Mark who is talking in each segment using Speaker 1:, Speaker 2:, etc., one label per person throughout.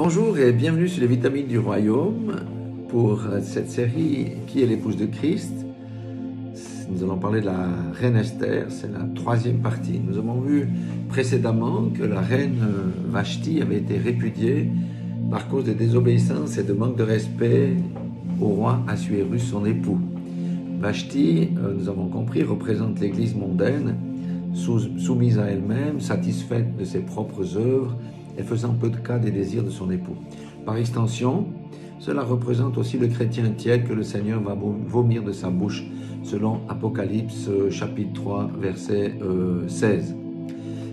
Speaker 1: Bonjour et bienvenue sur les vitamines du royaume pour cette série Qui est l'épouse de Christ. Nous allons parler de la reine Esther, c'est la troisième partie. Nous avons vu précédemment que la reine Vashti avait été répudiée par cause de désobéissance et de manque de respect au roi Assuérus, son époux. Vashti, nous avons compris, représente l'église mondaine, soumise à elle-même, satisfaite de ses propres œuvres et faisant peu de cas des désirs de son époux. Par extension, cela représente aussi le chrétien tiède que le Seigneur va vomir de sa bouche, selon Apocalypse chapitre 3, verset 16.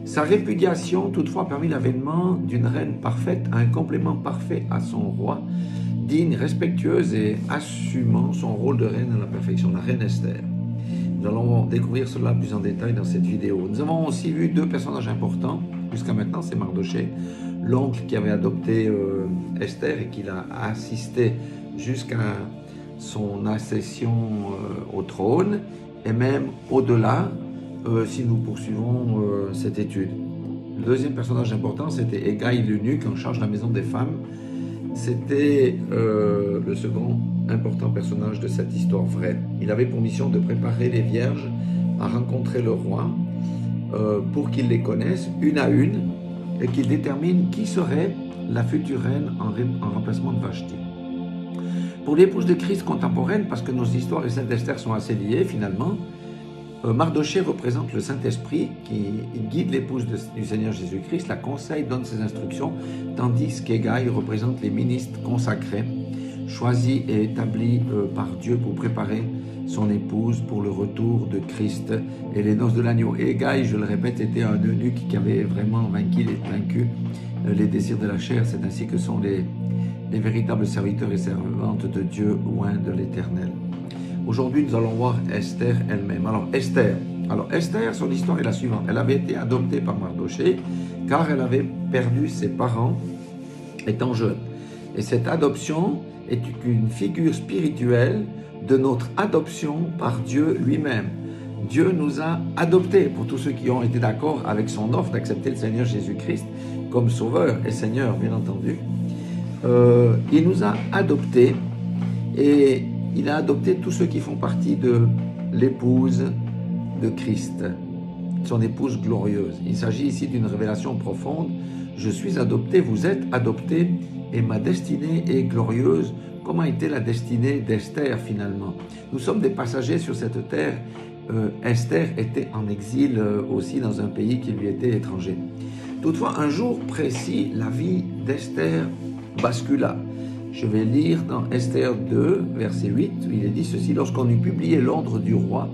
Speaker 1: Sa répudiation, toutefois, permit l'avènement d'une reine parfaite, un complément parfait à son roi, digne, respectueuse et assumant son rôle de reine à la perfection, la reine Esther. Nous allons découvrir cela plus en détail dans cette vidéo. Nous avons aussi vu deux personnages importants. Jusqu'à maintenant, c'est Mardochée, l'oncle qui avait adopté Esther et qui l'a assisté jusqu'à son accession au trône, et même au-delà, si nous poursuivons cette étude. Le deuxième personnage important, c'était Hégai l'eunuque, en charge de la maison des femmes. C'était le second important personnage de cette histoire vraie. Il avait pour mission de préparer les vierges à rencontrer le roi pour qu'ils les connaissent une à une et qu'ils déterminent qui serait la future reine en remplacement de Vashti. Pour l'épouse de Christ contemporaine, parce que nos histoires et celles d'Esther sont assez liées finalement, Mardochée représente le Saint-Esprit qui guide l'épouse du Seigneur Jésus-Christ, la conseille, donne ses instructions, tandis qu'Hégai représente les ministres consacrés, choisis et établis par Dieu pour préparer son épouse pour le retour de Christ et les noces de l'agneau. Hégai, je le répète, était un eunuque qui avait vraiment vaincu les désirs de la chair. C'est ainsi que sont les véritables serviteurs et servantes de Dieu loin de l'Éternel. Aujourd'hui, nous allons voir Esther elle-même. Alors Esther, son histoire est la suivante. Elle avait été adoptée par Mardochée car elle avait perdu ses parents étant jeune. Et cette adoption est une figure spirituelle de notre adoption par Dieu lui-même. Dieu nous a adoptés, pour tous ceux qui ont été d'accord avec son offre d'accepter le Seigneur Jésus-Christ comme Sauveur et Seigneur, bien entendu. Il nous a adoptés et il a adopté tous ceux qui font partie de l'épouse de Christ, son épouse glorieuse. Il s'agit ici d'une révélation profonde. Je suis adopté, vous êtes adoptés, et ma destinée est glorieuse. Comment était la destinée d'Esther finalement? Nous sommes des passagers sur cette terre. Esther était en exil aussi dans un pays qui lui était étranger. Toutefois, un jour précis, la vie d'Esther bascula. Je vais lire dans Esther 2, verset 8, où il est dit ceci: lorsqu'on eut publié l'ordre du roi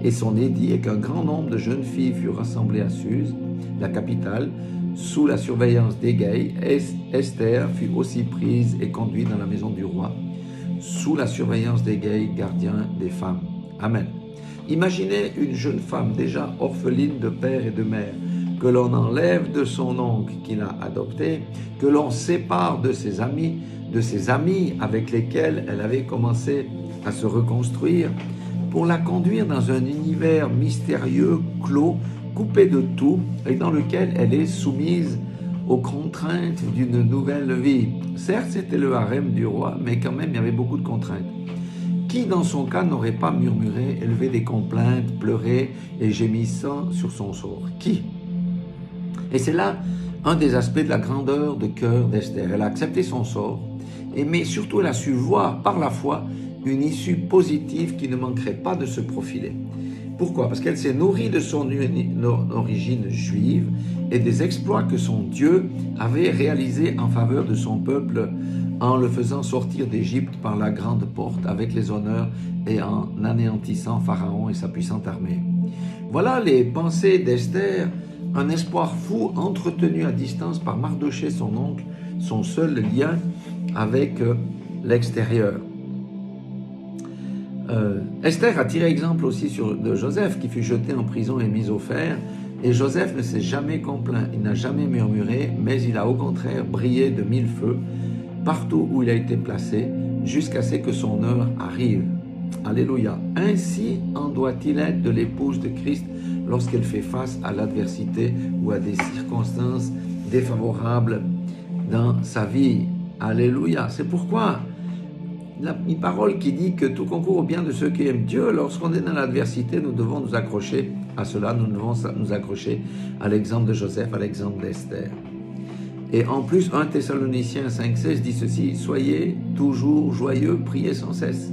Speaker 1: et son édit, et qu'un grand nombre de jeunes filles furent rassemblées à Suse, la capitale, sous la surveillance d'Hégai, Esther fut aussi prise et conduite dans la maison du roi, sous la surveillance d'Hégai, gardien des femmes. Amen. Imaginez une jeune femme déjà orpheline de père et de mère, que l'on enlève de son oncle qui l'a adoptée, que l'on sépare de ses amis avec lesquels elle avait commencé à se reconstruire, pour la conduire dans un univers mystérieux, clos, coupé de tout, et dans lequel elle est soumise aux contraintes d'une nouvelle vie. Certes, c'était le harem du roi, mais quand même, il y avait beaucoup de contraintes. Qui, dans son cas, n'aurait pas murmuré, élevé des complaintes, pleuré et gémissant sur son sort? Qui? Et c'est là un des aspects de la grandeur de cœur d'Esther. Elle a accepté son sort, mais surtout elle a su voir par la foi une issue positive qui ne manquerait pas de se profiler. Pourquoi? Parce qu'elle s'est nourrie de son origine juive et des exploits que son Dieu avait réalisés en faveur de son peuple en le faisant sortir d'Égypte par la grande porte avec les honneurs et en anéantissant Pharaon et sa puissante armée. Voilà les pensées d'Esther, un espoir fou entretenu à distance par Mardochée, son oncle, son seul lien avec l'extérieur. Esther a tiré exemple aussi de Joseph qui fut jeté en prison et mis au fer, et Joseph ne s'est jamais complaint, il n'a jamais murmuré, mais il a au contraire brillé de mille feux partout où il a été placé jusqu'à ce que son heure arrive. Alléluia. Ainsi en doit-il être de l'épouse de Christ lorsqu'elle fait face à l'adversité ou à des circonstances défavorables dans sa vie. Alléluia. C'est pourquoi une parole qui dit que tout concourt au bien de ceux qui aiment Dieu, lorsqu'on est dans l'adversité, nous devons nous accrocher à cela, nous devons nous accrocher à l'exemple de Joseph, à l'exemple d'Esther. Et en plus, 1 Thessaloniciens 5,16 dit ceci, « Soyez toujours joyeux, priez sans cesse. »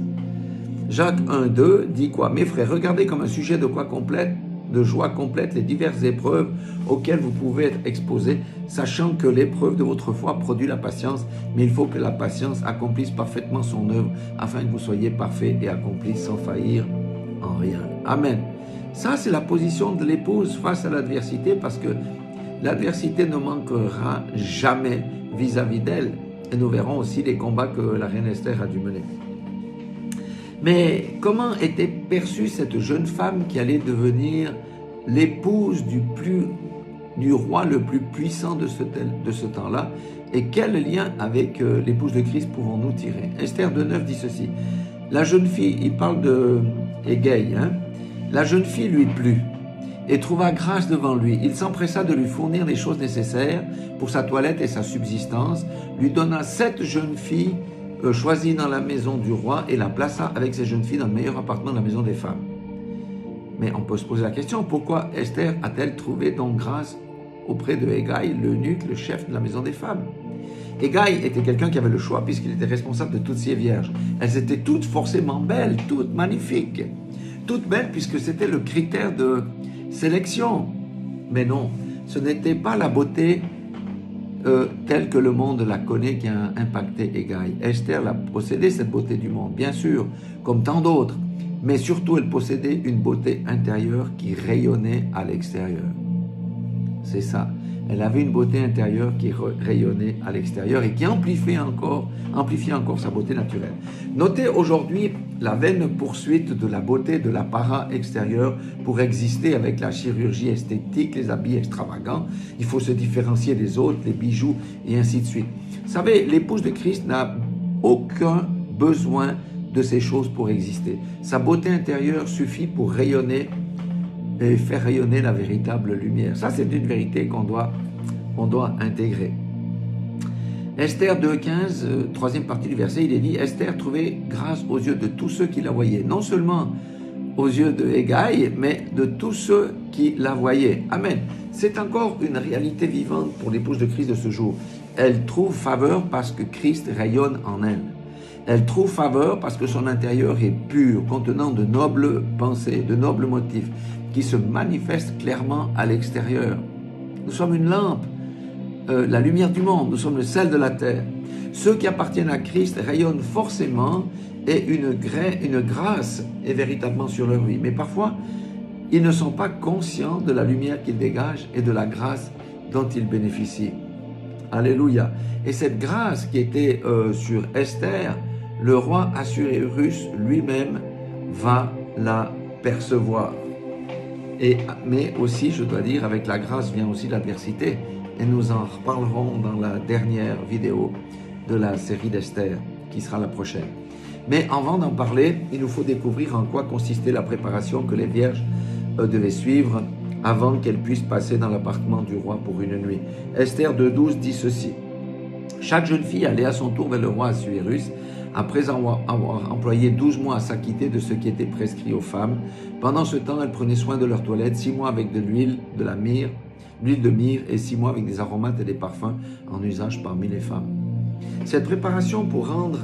Speaker 1: Jacques 1,2 dit quoi? « Mes frères, regardez comme un sujet de joie complète les diverses épreuves auxquelles vous pouvez être exposés, sachant que l'épreuve de votre foi produit la patience, mais il faut que la patience accomplisse parfaitement son œuvre, afin que vous soyez parfaits et accomplis sans faillir en rien. » Amen. Ça, c'est la position de l'épouse face à l'adversité, parce que l'adversité ne manquera jamais vis-à-vis d'elle. Et nous verrons aussi les combats que la reine Esther a dû mener. Mais comment était perçue cette jeune femme qui allait devenir l'épouse du roi le plus puissant de ce temps-là? Et quel lien avec l'épouse de Christ pouvons-nous tirer? Esther 2,9 dit ceci. La jeune fille, il parle de Hégai, la jeune fille lui plut et trouva grâce devant lui. Il s'empressa de lui fournir les choses nécessaires pour sa toilette et sa subsistance, lui donna 7 jeunes filles choisies dans la maison du roi et la plaça avec ces jeunes filles dans le meilleur appartement de la maison des femmes. Mais on peut se poser la question, pourquoi Esther a-t-elle trouvé donc grâce auprès de Hégai, l'eunuque, le chef de la maison des femmes? Hégai était quelqu'un qui avait le choix puisqu'il était responsable de toutes ces vierges. Elles étaient toutes forcément belles, toutes magnifiques. Toutes belles puisque c'était le critère de sélection. Mais non, ce n'était pas la beauté telle que le monde la connaît qui a impacté Hégai. Esther a possédé cette beauté du monde, bien sûr, comme tant d'autres, mais surtout elle possédait une beauté intérieure qui rayonnait à l'extérieur. C'est ça. Elle avait une beauté intérieure qui rayonnait à l'extérieur et qui amplifiait encore sa beauté naturelle. Notez aujourd'hui la vaine poursuite de la beauté de l'apparat extérieur pour exister avec la chirurgie esthétique, les habits extravagants. Il faut se différencier des autres, les bijoux et ainsi de suite. Vous savez, l'épouse de Christ n'a aucun besoin de ces choses pour exister. Sa beauté intérieure suffit pour rayonner et faire rayonner la véritable lumière. Ça, c'est une vérité qu'on doit intégrer. Esther 2,15, troisième partie du verset, il est dit « Esther trouvait grâce aux yeux de tous ceux qui la voyaient. » Non seulement aux yeux de Hégai, mais de tous ceux qui la voyaient. Amen. C'est encore une réalité vivante pour l'épouse de Christ de ce jour. Elle trouve faveur parce que Christ rayonne en elle. Elle trouve faveur parce que son intérieur est pur, contenant de nobles pensées, de nobles motifs, qui se manifestent clairement à l'extérieur. Nous sommes une lampe, la lumière du monde, nous sommes le sel de la terre. Ceux qui appartiennent à Christ rayonnent forcément et une grâce est véritablement sur leur vie. Mais parfois, ils ne sont pas conscients de la lumière qu'ils dégagent et de la grâce dont ils bénéficient. Alléluia. Et cette grâce qui était sur Esther, le roi Assuérus lui-même va la percevoir. Mais aussi, je dois dire, avec la grâce vient aussi l'adversité. Et nous en reparlerons dans la dernière vidéo de la série d'Esther, qui sera la prochaine. Mais avant d'en parler, il nous faut découvrir en quoi consistait la préparation que les vierges devaient suivre avant qu'elles puissent passer dans l'appartement du roi pour une nuit. Esther 2,12 dit ceci. Chaque jeune fille allait à son tour vers le roi Assuérus, après avoir employé 12 mois à s'acquitter de ce qui était prescrit aux femmes. Pendant ce temps, elles prenaient soin de leur toilette, 6 mois avec de l'huile de myrrhe et 6 mois avec des aromates et des parfums en usage parmi les femmes. Cette préparation pour rendre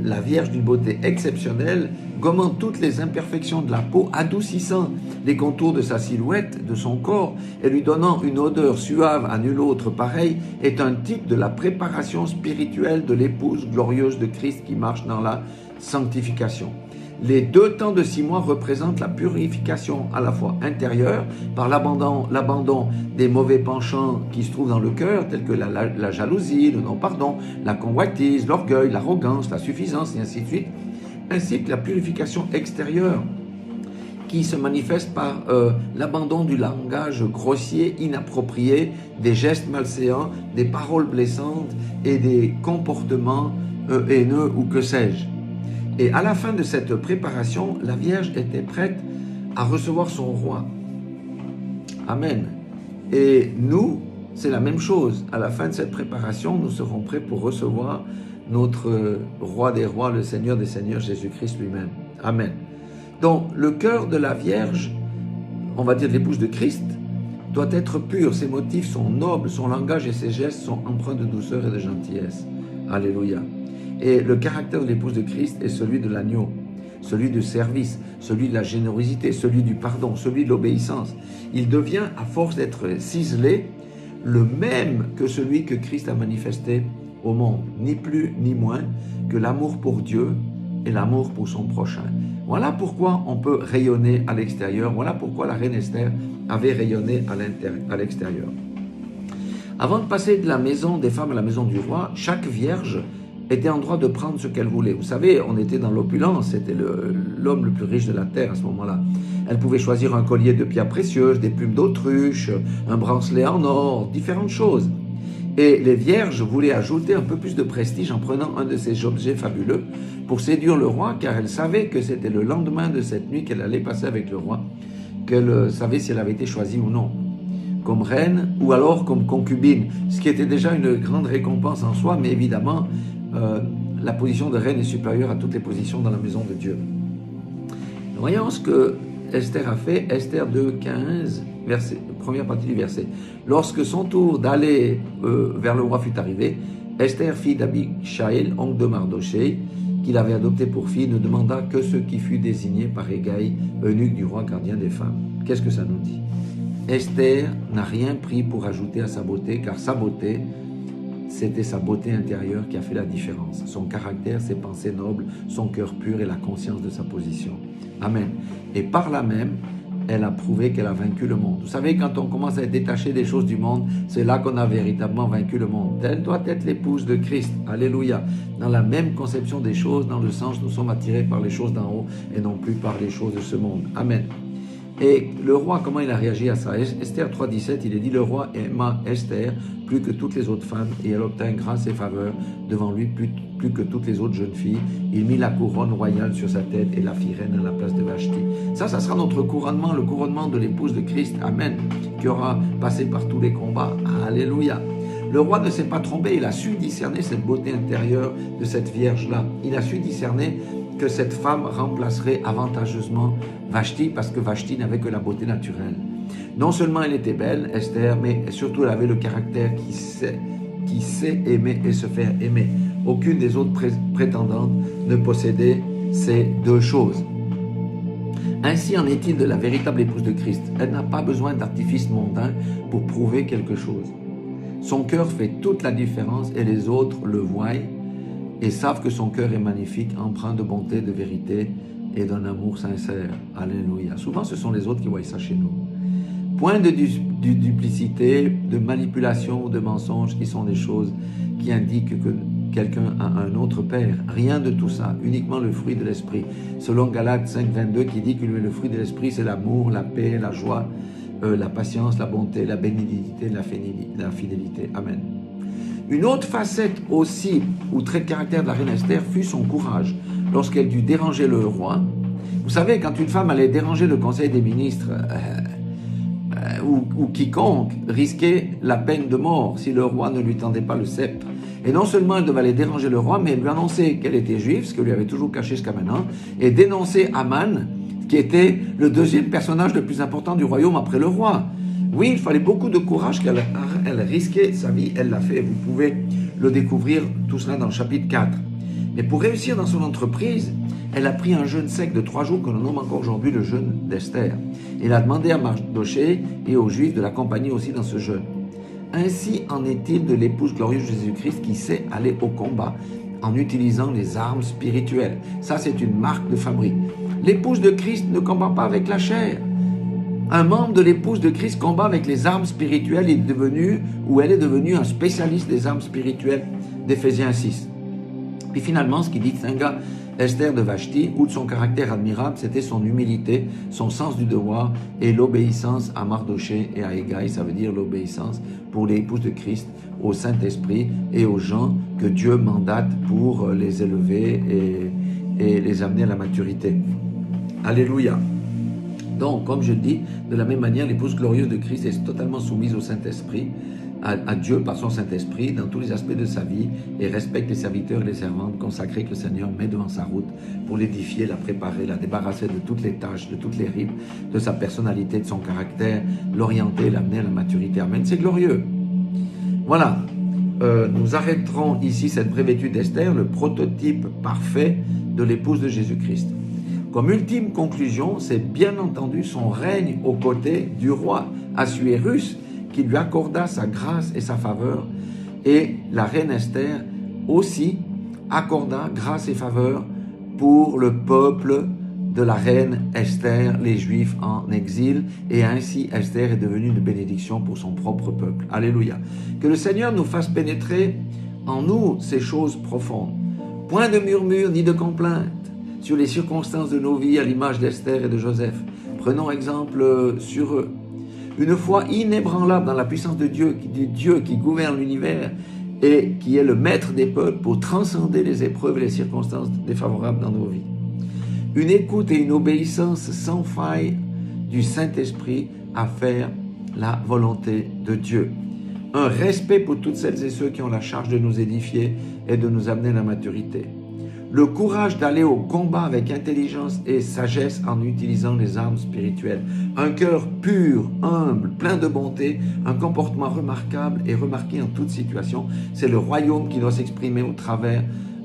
Speaker 1: la Vierge d'une beauté exceptionnelle, gommant toutes les imperfections de la peau, adoucissant les contours de sa silhouette, de son corps, et lui donnant une odeur suave à nul autre pareil, est un type de la préparation spirituelle de l'épouse glorieuse de Christ qui marche dans la sanctification. Les 2 temps de 6 mois représentent la purification à la fois intérieure, par l'abandon des mauvais penchants qui se trouvent dans le cœur, tels que la jalousie, le non-pardon, la convoitise, l'orgueil, l'arrogance, la suffisance, et ainsi de suite, ainsi que la purification extérieure, qui se manifeste par l'abandon du langage grossier, inapproprié, des gestes malséants, des paroles blessantes et des comportements haineux ou que sais-je. Et à la fin de cette préparation, la Vierge était prête à recevoir son roi. Amen. Et nous, c'est la même chose. À la fin de cette préparation, nous serons prêts pour recevoir notre roi des rois, le Seigneur des seigneurs, Jésus-Christ lui-même. Amen. Donc, le cœur de la Vierge, on va dire de l'épouse de Christ, doit être pur. Ses motifs sont nobles, son langage et ses gestes sont empreints de douceur et de gentillesse. Alléluia. Et le caractère de l'épouse de Christ est celui de l'agneau, celui du service, celui de la générosité, celui du pardon, celui de l'obéissance. Il devient, à force d'être ciselé, le même que celui que Christ a manifesté au monde, ni plus ni moins que l'amour pour Dieu et l'amour pour son prochain. Voilà pourquoi on peut rayonner à l'extérieur, voilà pourquoi la reine Esther avait rayonné à l'extérieur. Avant de passer de la maison des femmes à la maison du roi, chaque vierge était en droit de prendre ce qu'elle voulait. Vous savez, on était dans l'opulence, c'était l'homme le plus riche de la terre à ce moment-là. Elle pouvait choisir un collier de pierres précieuses, des plumes d'autruche, un bracelet en or, différentes choses. Et les vierges voulaient ajouter un peu plus de prestige en prenant un de ces objets fabuleux pour séduire le roi, car elle savait que c'était le lendemain de cette nuit qu'elle allait passer avec le roi, qu'elle savait si elle avait été choisie ou non, comme reine ou alors comme concubine, ce qui était déjà une grande récompense en soi, mais évidemment, la position de reine est supérieure à toutes les positions dans la maison de Dieu. Voyons ce que Esther a fait, Esther 2,15, première partie du verset. Lorsque son tour d'aller vers le roi fut arrivé, Esther, fille d'Abichaïl, oncle de Mardochée, qu'il avait adopté pour fille, ne demanda que ce qui fut désigné par Hégaï, eunuque du roi gardien des femmes. Qu'est-ce que ça nous dit? Esther n'a rien pris pour ajouter à sa beauté, car sa beauté, c'était sa beauté intérieure qui a fait la différence. Son caractère, ses pensées nobles, son cœur pur et la conscience de sa position. Amen. Et par là même, elle a prouvé qu'elle a vaincu le monde. Vous savez, quand on commence à être détaché des choses du monde, c'est là qu'on a véritablement vaincu le monde. Elle doit être l'épouse de Christ. Alléluia. Dans la même conception des choses, dans le sens nous sommes attirés par les choses d'en haut et non plus par les choses de ce monde. Amen. Et le roi, comment il a réagi à ça? Esther 3,17, il est dit, le roi aima Esther plus que toutes les autres femmes et elle obtint grâce et faveur devant lui plus que toutes les autres jeunes filles. Il mit la couronne royale sur sa tête et la fit reine à la place de Vashti. Ça sera notre couronnement, le couronnement de l'épouse de Christ. Amen. Qui aura passé par tous les combats. Alléluia. Le roi ne s'est pas trompé, il a su discerner cette beauté intérieure de cette vierge-là. Il a su discerner que cette femme remplacerait avantageusement Vashti, parce que Vashti n'avait que la beauté naturelle. Non seulement elle était belle, Esther, mais surtout elle avait le caractère qui sait aimer et se faire aimer. Aucune des autres prétendantes ne possédait ces deux choses. Ainsi en est-il de la véritable épouse de Christ. Elle n'a pas besoin d'artifices mondains pour prouver quelque chose. Son cœur fait toute la différence et les autres le voient et savent que son cœur est magnifique, empreint de bonté, de vérité et d'un amour sincère. Alléluia. Souvent, ce sont les autres qui voient ça chez nous. Point de duplicité, de manipulation ou de mensonge qui sont des choses qui indiquent que quelqu'un a un autre père. Rien de tout ça, uniquement le fruit de l'esprit. Selon Galates 5,22 qui dit que le fruit de l'esprit, c'est l'amour, la paix, la joie, la patience, la bonté, la bénignité, la fidélité. Amen. Une autre facette aussi, ou trait de caractère de la reine Esther, fut son courage lorsqu'elle dut déranger le roi. Vous savez, quand une femme allait déranger le conseil des ministres ou quiconque, risquait la peine de mort si le roi ne lui tendait pas le sceptre. Et non seulement elle devait aller déranger le roi, mais elle lui annonçait qu'elle était juive, ce qu'elle lui avait toujours caché jusqu'à maintenant, et dénoncer Aman, qui était le deuxième personnage le plus important du royaume après le roi. Oui, il fallait beaucoup de courage, elle risquait sa vie, elle l'a fait. Vous pouvez le découvrir, tout cela dans le chapitre 4. Mais pour réussir dans son entreprise, elle a pris un jeûne sec de 3 jours que l'on nomme encore aujourd'hui le jeûne d'Esther. Elle a demandé à Mardochée et aux Juifs de l'accompagner aussi dans ce jeûne. Ainsi en est-il de l'épouse glorieuse de Jésus-Christ qui sait aller au combat en utilisant les armes spirituelles. Ça, c'est une marque de fabrique. L'épouse de Christ ne combat pas avec la chair. Un membre de l'épouse de Christ combat avec les armes spirituelles. Elle est devenue un spécialiste des armes spirituelles d'Éphésiens 6. Puis finalement, ce qu'il dit distingua Esther de Vashti, outre son caractère admirable, c'était son humilité, son sens du devoir et l'obéissance à Mardochée et à Hégaï, ça veut dire l'obéissance pour l'épouse de Christ, au Saint-Esprit et aux gens que Dieu mandate pour les élever et les amener à la maturité. Alléluia. Donc, comme je dis, de la même manière, l'épouse glorieuse de Christ est totalement soumise au Saint-Esprit à Dieu par son Saint-Esprit dans tous les aspects de sa vie et respecte les serviteurs et les servantes consacrés que le Seigneur met devant sa route pour l'édifier, la préparer, la débarrasser de toutes les tâches, de toutes les rides, de sa personnalité, de son caractère, l'orienter, l'amener à la maturité. Amen. C'est glorieux. Voilà. Nous arrêterons ici cette brève étude d'Esther, le prototype parfait de l'épouse de Jésus-Christ. Comme ultime conclusion, c'est bien entendu son règne aux côtés du roi Assuérus qui lui accorda sa grâce et sa faveur, et la reine Esther aussi accorda grâce et faveur pour le peuple de la reine Esther, les Juifs en exil, et ainsi Esther est devenue une bénédiction pour son propre peuple. Alléluia. Que le Seigneur nous fasse pénétrer en nous ces choses profondes. Point de murmure ni de complainte sur les circonstances de nos vies à l'image d'Esther et de Joseph. Prenons exemple sur eux. Une foi inébranlable dans la puissance de Dieu qui gouverne l'univers et qui est le maître des peuples pour transcender les épreuves et les circonstances défavorables dans nos vies. Une écoute et une obéissance sans faille du Saint-Esprit à faire la volonté de Dieu. Un respect pour toutes celles et ceux qui ont la charge de nous édifier et de nous amener à la maturité. Le courage d'aller au combat avec intelligence et sagesse en utilisant les armes spirituelles. Un cœur pur, humble, plein de bonté, un comportement remarquable et remarqué en toute situation. C'est le royaume qui doit s'exprimer au travers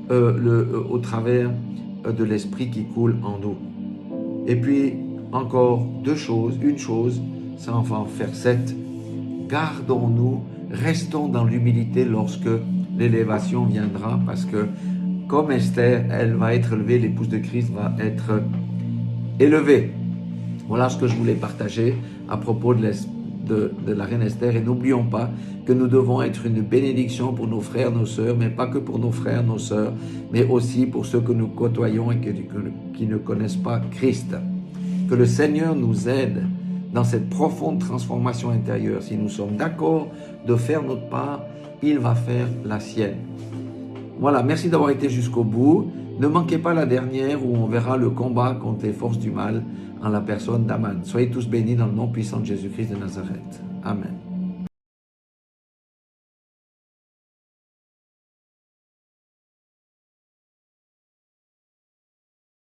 Speaker 1: de l'esprit qui coule en nous. Et puis, encore une chose, ça va en faire 7. Gardons-nous, restons dans l'humilité lorsque l'élévation viendra, parce que comme Esther, elle va être élevée, l'épouse de Christ va être élevée. Voilà ce que je voulais partager à propos de la reine Esther. Et n'oublions pas que nous devons être une bénédiction pour nos frères, nos sœurs, mais pas que pour nos frères, nos sœurs, mais aussi pour ceux que nous côtoyons et qui ne connaissent pas Christ. Que le Seigneur nous aide dans cette profonde transformation intérieure. Si nous sommes d'accord de faire notre part, il va faire la sienne. Voilà, merci d'avoir été jusqu'au bout. Ne manquez pas la dernière où on verra le combat contre les forces du mal en la personne d'Aman. Soyez tous bénis dans le nom puissant de Jésus-Christ de Nazareth. Amen.